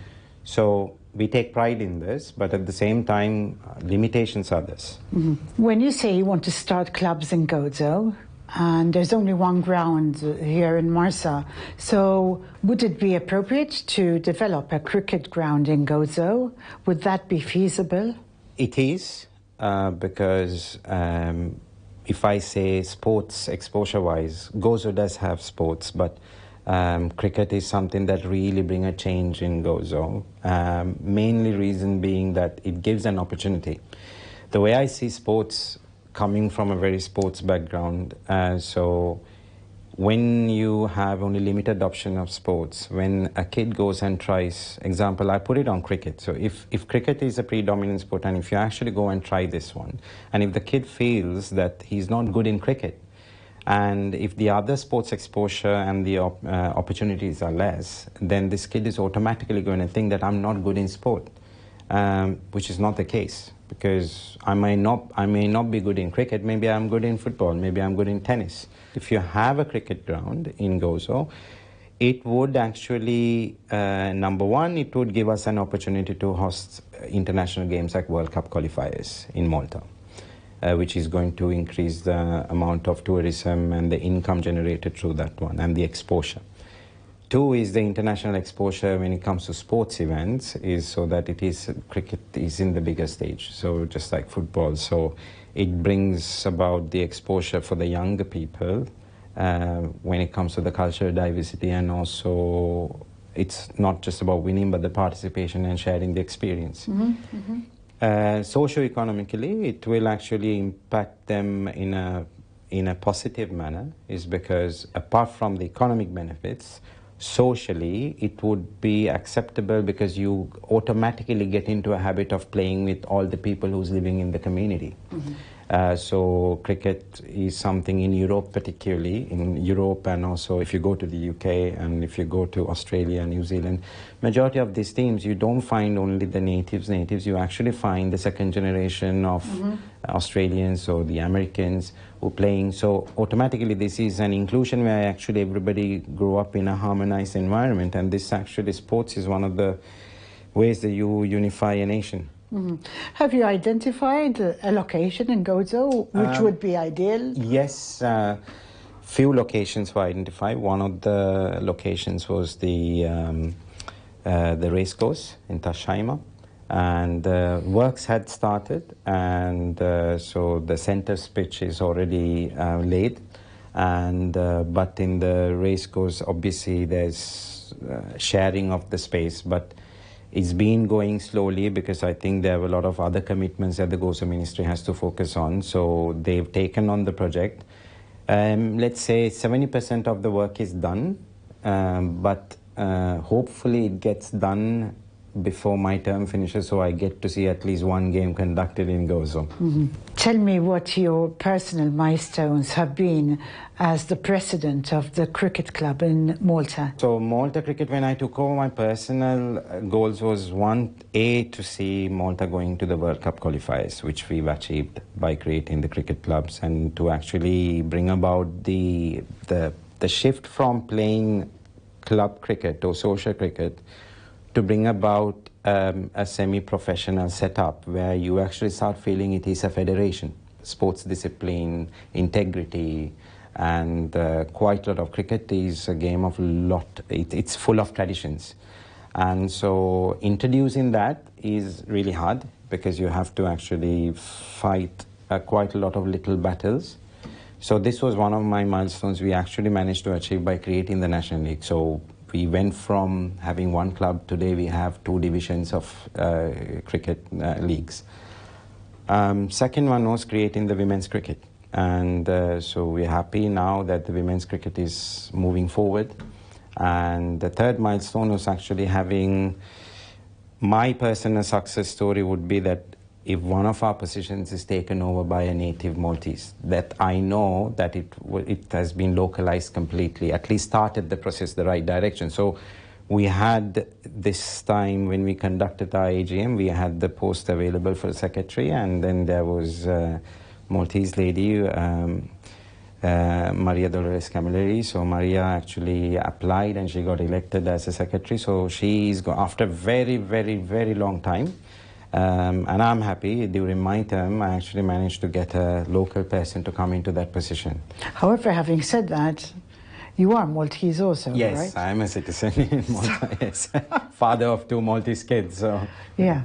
So we take pride in this, but at the same time, limitations are this. When you say you want to start clubs in Gozo, and there's only one ground here in Marsa, so would it be appropriate to develop a cricket ground in Gozo? Would that be feasible? It is. Because if I say sports exposure-wise, Gozo does have sports, but cricket is something that really bring a change in Gozo. Mainly reason being that it gives an opportunity. The way I see sports, coming from a very sports background, so when you have only limited option of sports, when a kid goes and tries, example, I put it on cricket. So if cricket is a predominant sport, and if you actually go and try this one, and if the kid feels that he's not good in cricket, and if the other sports exposure and the opportunities are less, then this kid is automatically going to think that I'm not good in sport, which is not the case. Because I may not be good in cricket, maybe I'm good in football, maybe I'm good in tennis. If you have a cricket ground in Gozo, it would actually, number one, it would give us an opportunity to host international games like World Cup qualifiers in Malta, which is going to increase the amount of tourism and the income generated through that one, and the exposure. Two is the international exposure when it comes to sports events, is so that cricket is in the bigger stage, so just like football. So it brings about the exposure for the younger people when it comes to the cultural diversity, and also it's not just about winning, but the participation and sharing the experience. Socio-economically, it will actually impact them in a positive manner, is because apart from the economic benefits, socially, it would be acceptable because you automatically get into a habit of playing with all the people who's living in the community. So cricket is something in Europe, particularly in Europe, and also if you go to the UK and if you go to Australia, New Zealand, majority of these teams, you don't find only the natives, you actually find the second generation of Australians or the Americans who are playing. So automatically this is an inclusion where actually everybody grew up in a harmonized environment, and this actually, sports is one of the ways that you unify a nation. Have you identified a location in Gozo which would be ideal? Yes, few locations were identified. One of the locations was the racecourse in Tashaima, and works had started, and so the center pitch is already laid, and but in the racecourse, obviously there's sharing of the space, but it's been going slowly because I think there are a lot of other commitments that the Gozo Ministry has to focus on. So they've taken on the project. Let's say 70% of the work is done, but hopefully it gets done before my term finishes, so I get to see at least one game conducted in Gozo. Tell me what your personal milestones have been as the president of the cricket club in Malta. So Malta Cricket, when I took over, my personal goals was to see Malta going to the World Cup qualifiers, which we've achieved by creating the cricket clubs, and to actually bring about the shift from playing club cricket or social cricket to bring about a semi-professional setup where you actually start feeling it is a federation. Sports discipline, integrity, and quite a lot of cricket is a game of it's full of traditions. And so introducing that is really hard because you have to actually fight quite a lot of little battles. So this was one of my milestones we actually managed to achieve by creating the National League. So we went from having one club, today we have 2 divisions of cricket leagues. Second one was creating the women's cricket. And so we're happy now that the women's cricket is moving forward. And the third milestone was actually having my personal success story would be that if one of our positions is taken over by a native Maltese, that I know that it has been localized completely, at least started the process the right direction. So we had this time when we conducted our AGM, we had the post available for the secretary, and then there was a Maltese lady, Maria Dolores Camilleri. So Maria actually applied and she got elected as a secretary. So she's after very, very, very long time. And I'm happy, during my term, I actually managed to get a local person to come into that position. However, having said that, you are Maltese also, yes, right? Yes, I'm a citizen in Malta, yes. Father of 2 Maltese kids, so... Yeah.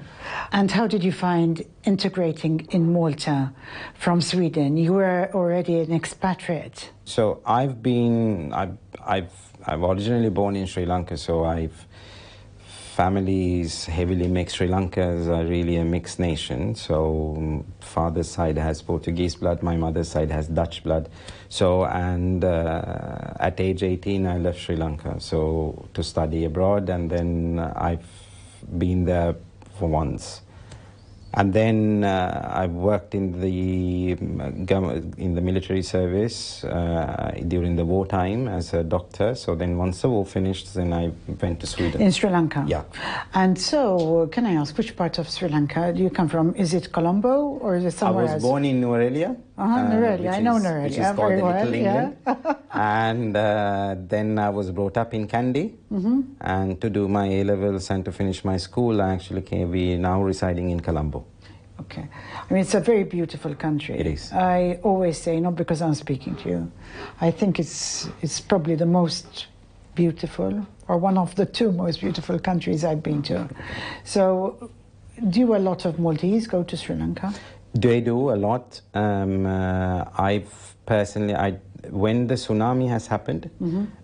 And how did you find integrating in Malta from Sweden? You were already an expatriate. So I'm originally born in Sri Lanka, so family is heavily mixed. Sri Lanka is really a mixed nation. So father's side has Portuguese blood, my mother's side has Dutch blood. So, and at age 18, I left Sri Lanka to study abroad, and then I've been there for once. And then I worked in the military service during the wartime as a doctor. So then once the war finished, then I went to Sweden. In Sri Lanka? Yeah. And so, can I ask, which part of Sri Lanka do you come from? Is it Colombo or is it somewhere else? I was born in Nurelia. Nurelia. I know Nurelia which is called very the well. Little England. And then I was brought up in Kandy. And to do my A-levels and to finish my school, we now residing in Colombo. Okay. I mean, it's a very beautiful country. It is. I always say, not because I'm speaking to you, I think it's probably the most beautiful, or one of the 2 most beautiful countries I've been to. So, do a lot of Maltese go to Sri Lanka? They do a lot. When the tsunami has happened,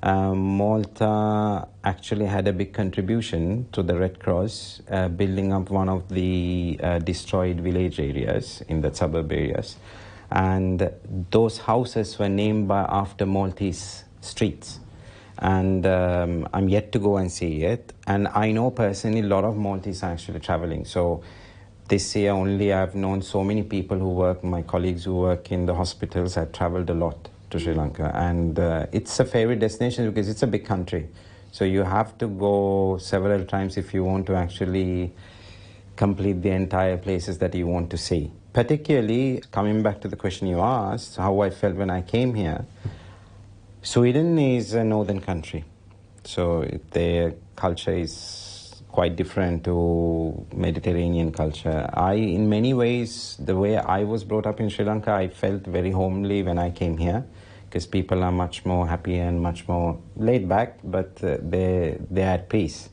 Malta actually had a big contribution to the Red Cross, building up one of the destroyed village areas in the suburb areas. And those houses were named after Maltese streets. And I'm yet to go and see it. And I know personally a lot of Maltese are actually traveling. So this year only I've known so many people who work, my colleagues who work in the hospitals have traveled a lot to Sri Lanka, and it's a favorite destination because it's a big country. So you have to go several times if you want to actually complete the entire places that you want to see. Particularly, coming back to the question you asked, how I felt when I came here, Sweden is a northern country. So their culture is quite different to Mediterranean culture. In many ways, the way I was brought up in Sri Lanka, I felt very homely when I came here, because people are much more happy and much more laid back, but they're at peace.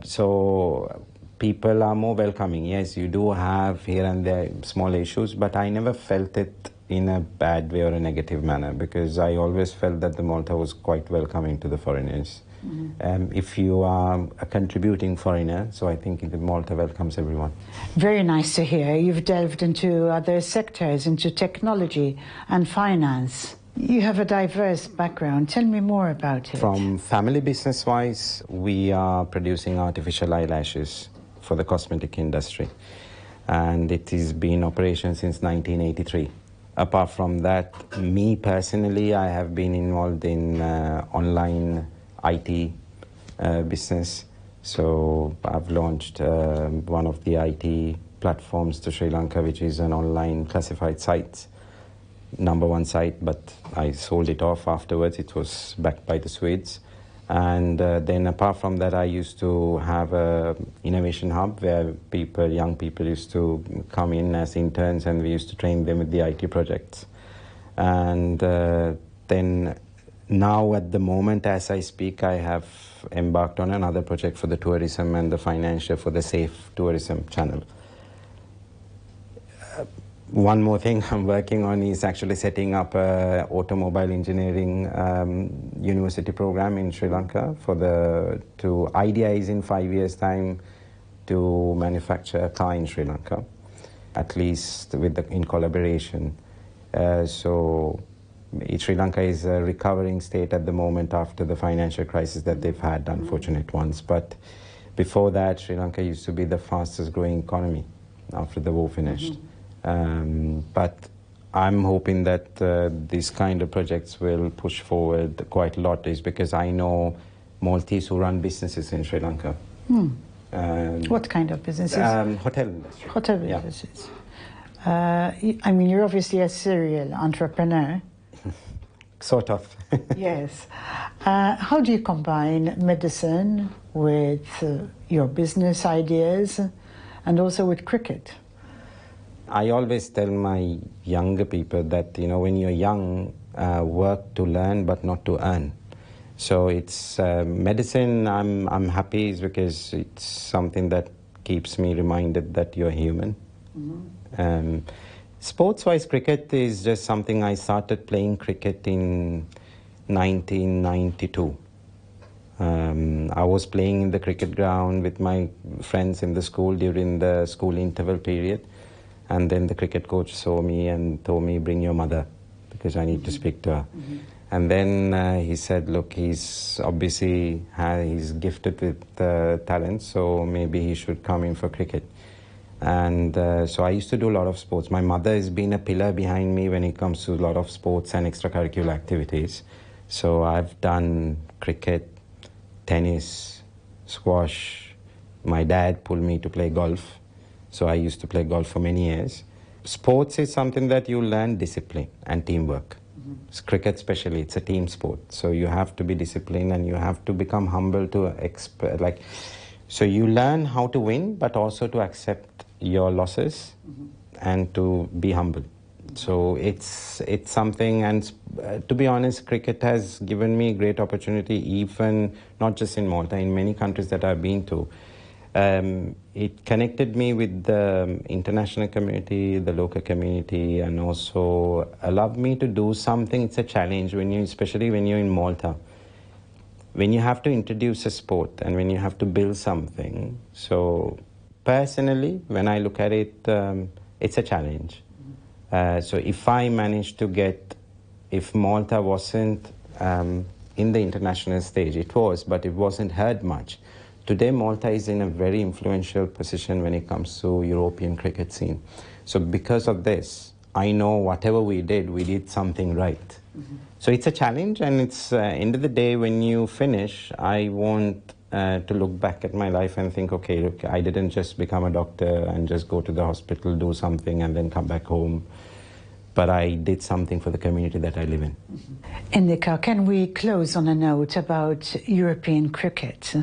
So people are more welcoming. Yes, you do have here and there small issues, but I never felt it in a bad way or a negative manner, because I always felt that the Malta was quite welcoming to the foreigners. If you are a contributing foreigner, so I think Malta welcomes everyone. Very nice to hear. You've delved into other sectors, into technology and finance. You have a diverse background. Tell me more about it. From family business-wise, we are producing artificial eyelashes for the cosmetic industry. And it has been in operation since 1983. Apart from that, me personally, I have been involved in online IT business. So I've launched one of the IT platforms to Sri Lanka, which is an online classified site, #1 site, but I sold it off afterwards. It was backed by the Swedes. And then apart from that, I used to have a innovation hub where young people used to come in as interns, and we used to train them with the IT projects. And then now at the moment, as I speak, I have embarked on another project for the tourism and the financial for the safe tourism channel. One more thing I'm working on is actually setting up an automobile engineering university program in Sri Lanka. Idea is in 5 years' time to manufacture a car in Sri Lanka, at least in collaboration. So Sri Lanka is a recovering state at the moment after the financial crisis that they've had, unfortunate ones. But before that, Sri Lanka used to be the fastest growing economy after the war finished. But I'm hoping that these kind of projects will push forward quite a lot, is because I know Maltese who run businesses in Sri Lanka. What kind of businesses? Hotel industry. Hotel businesses. I mean, you're obviously a serial entrepreneur. Sort of. Yes. How do you combine medicine with your business ideas and also with cricket? I always tell my younger people that, when you're young, work to learn but not to earn. So it's medicine, I'm happy is because it's something that keeps me reminded that you're human. Sports-wise, cricket is just something I started playing cricket in 1992. I was playing in the cricket ground with my friends in the school during the school interval period. And then the cricket coach saw me and told me, bring your mother, because I need to speak to her. And then he said, look, he's gifted with talent, so maybe he should come in for cricket. And so I used to do a lot of sports. My mother has been a pillar behind me when it comes to a lot of sports and extracurricular activities. So I've done cricket, tennis, squash. My dad pulled me to play golf. So I used to play golf for many years. Sports is something that you learn discipline and teamwork. Cricket especially, it's a team sport. So you have to be disciplined and you have to become humble so you learn how to win, but also to accept your losses and to be humble. So it's something, and to be honest, cricket has given me great opportunity, even not just in Malta, in many countries that I've been to. It connected me with the international community, the local community, and also allowed me to do something. It's a challenge, especially when you're in Malta. When you have to introduce a sport and when you have to build something. So personally, when I look at it, it's a challenge. So if Malta wasn't in the international stage, it was, but it wasn't heard much. Today, Malta is in a very influential position when it comes to European cricket scene. So because of this, I know whatever we did something right. So it's a challenge, and it's end of the day, when you finish, I want to look back at my life and think, okay, look, I didn't just become a doctor and just go to the hospital, do something, and then come back home. But I did something for the community that I live in. Indica, can we close on a note about European cricket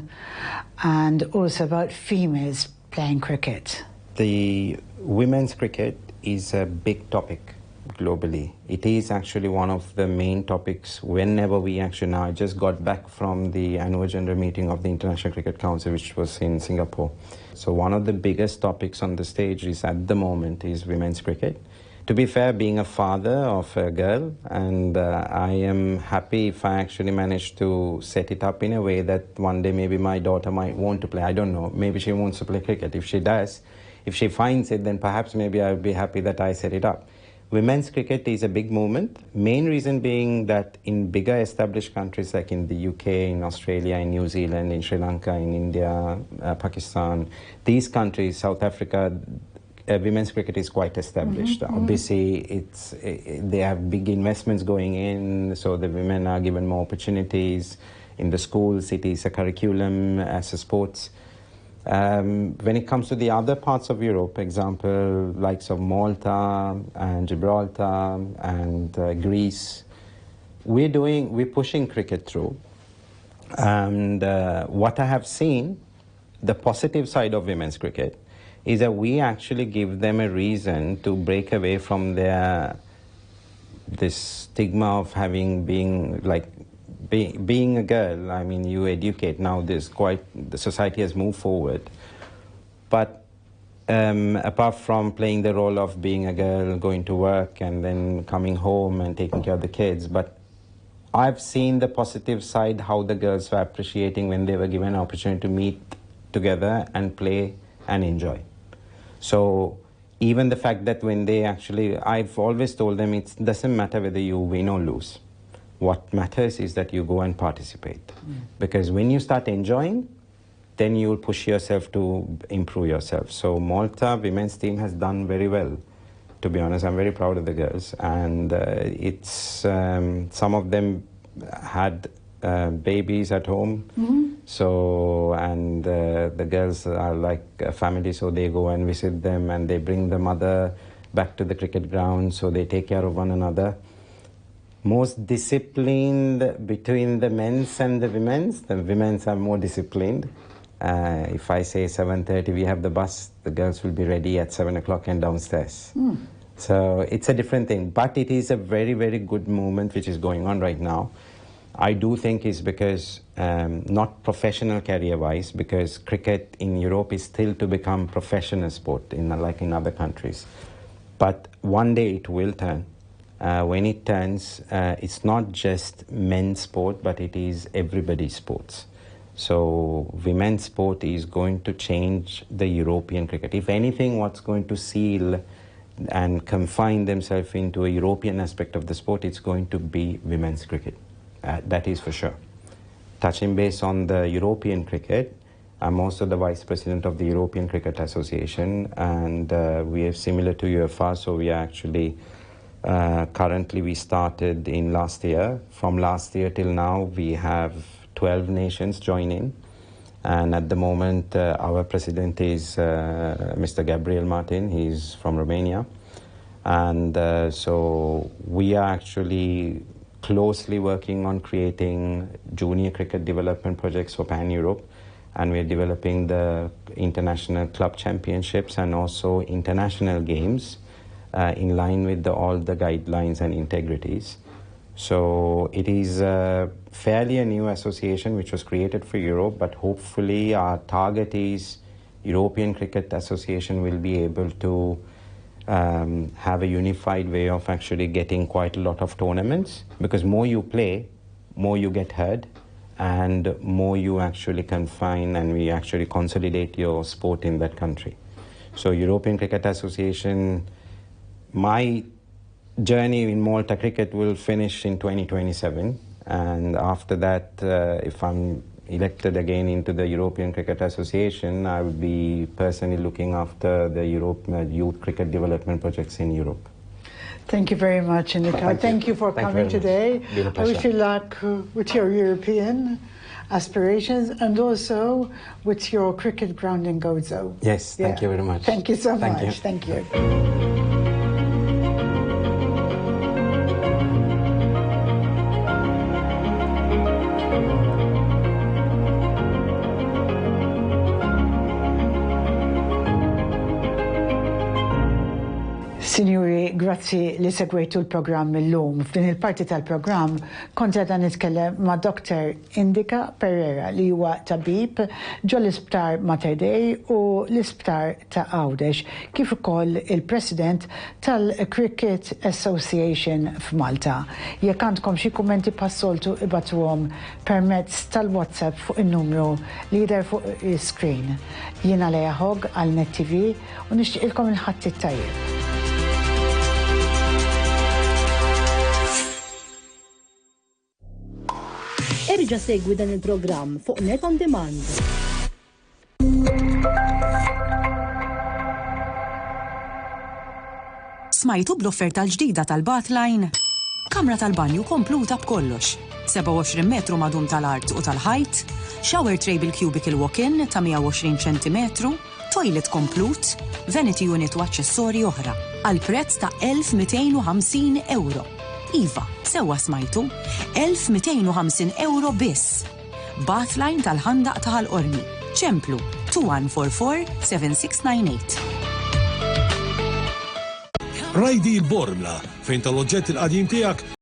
and also about females playing cricket? The women's cricket is a big topic globally. It is actually one of the main topics whenever now I just got back from the annual general meeting of the International Cricket Council, which was in Singapore. So one of the biggest topics on the stage at the moment is women's cricket. To be fair, being a father of a girl, and I am happy if I actually manage to set it up in a way that one day maybe my daughter might want to play. I don't know. Maybe she wants to play cricket. If she does, if she finds it, then perhaps maybe I'll be happy that I set it up. Women's cricket is a big movement. Main reason being that in bigger established countries like in the UK, in Australia, in New Zealand, in Sri Lanka, in India, Pakistan, these countries, South Africa, women's cricket is quite established. Obviously, they have big investments going in, so the women are given more opportunities in the schools. It is a curriculum as a sports. When it comes to the other parts of Europe, example, likes of Malta and Gibraltar and Greece, we're pushing cricket through. And what I have seen, the positive side of women's cricket, is that we actually give them a reason to break away from this stigma of being a girl. I mean, you educate now. The society has moved forward, but apart from playing the role of being a girl, going to work and then coming home and taking care of the kids, but I've seen the positive side, how the girls were appreciating when they were given an opportunity to meet together and play and enjoy. So even the fact that when they I've always told them it doesn't matter whether you win or lose. What matters is that you go and participate. Because when you start enjoying, then you will push yourself to improve yourself. So Malta women's team has done very well. To be honest, I'm very proud of the girls. And some of them had babies at home. So, and the girls are like a family, so they go and visit them and they bring the mother back to the cricket ground, so they take care of one another. Most disciplined between the men's and the women's are more disciplined. If I say 7:30 we have the bus, the girls will be ready at 7 o'clock and downstairs. So it's a different thing, but it is a very, very good movement which is going on right now. I do think it's because, not professional career-wise, because cricket in Europe is still to become professional sport, like in other countries. But one day it will turn. When it turns, it's not just men's sport, but it is everybody's sports. So women's sport is going to change the European cricket. If anything, what's going to seal and confine themselves into a European aspect of the sport, it's going to be women's cricket. That is for sure. Touching base on the European cricket, I'm also the Vice President of the European Cricket Association, and we are similar to UEFA, so we are actually, currently we started in last year. From last year till now, we have 12 nations joining, and at the moment our president is Mr. Gabriel Martin. He's from Romania, and so we are actually closely working on creating junior cricket development projects for Pan-Europe, and we're developing the international club championships and also international games in line with all the guidelines and integrities. So it is fairly a new association which was created for Europe, but hopefully our target is European Cricket Association will be able to have a unified way of actually getting quite a lot of tournaments, because more you play, more you get heard, and more you actually confine and we actually consolidate your sport in that country. So European Cricket Association, my journey in Malta cricket will finish in 2027, and after that, if I'm elected again into the European Cricket Association, I will be personally looking after the youth cricket development projects in Europe. Thank you very much, Nika. Thank you for coming today. I wish you luck with your European aspirations and also with your cricket ground in Gozo. Yes, thank you very much. Thank you so much. Thank you. Signori, grazzi li segwejtu l-programm illum. F'din il-parti tal-programm kont qiegħda nitkellem ma' Dr. Indika Pereira li huwa tabib ġo l-isptar Mater Dei u l-isptar ta' Għawdex, kif ukoll il-President tal-Cricket Association f'Malta. Jekk għandkom xi kummenti passoltu ibatuhom permezz tal-WhatsApp fuq in-numru li jidher fuq is-screen. Jiena Leja Hogg għal Net TV u nixtieqilkom il-ħadd it-tajjeb. Erġa' segwi dan il-programm fuq Net on Demand. Smajtu bl-offerta l-ġdida tal-Bathline? Kamra tal-banju kompluta b'kollox. 27 metru madum tal-art u tal-ħajt, shower tray bil-cubicle walk-in ta' 120 cm, toilet komplut, vanity unit u aċċessorji oħra, għal prezz ta' €1,250. Iva, sewa smajtu, €1,250 biss. Bathline tal-ħandaq ta' ħal-qormi. ċemplu 2144-7698. Rajdi l-Bormla fejn tal-oġġett il-qadjim tiegħek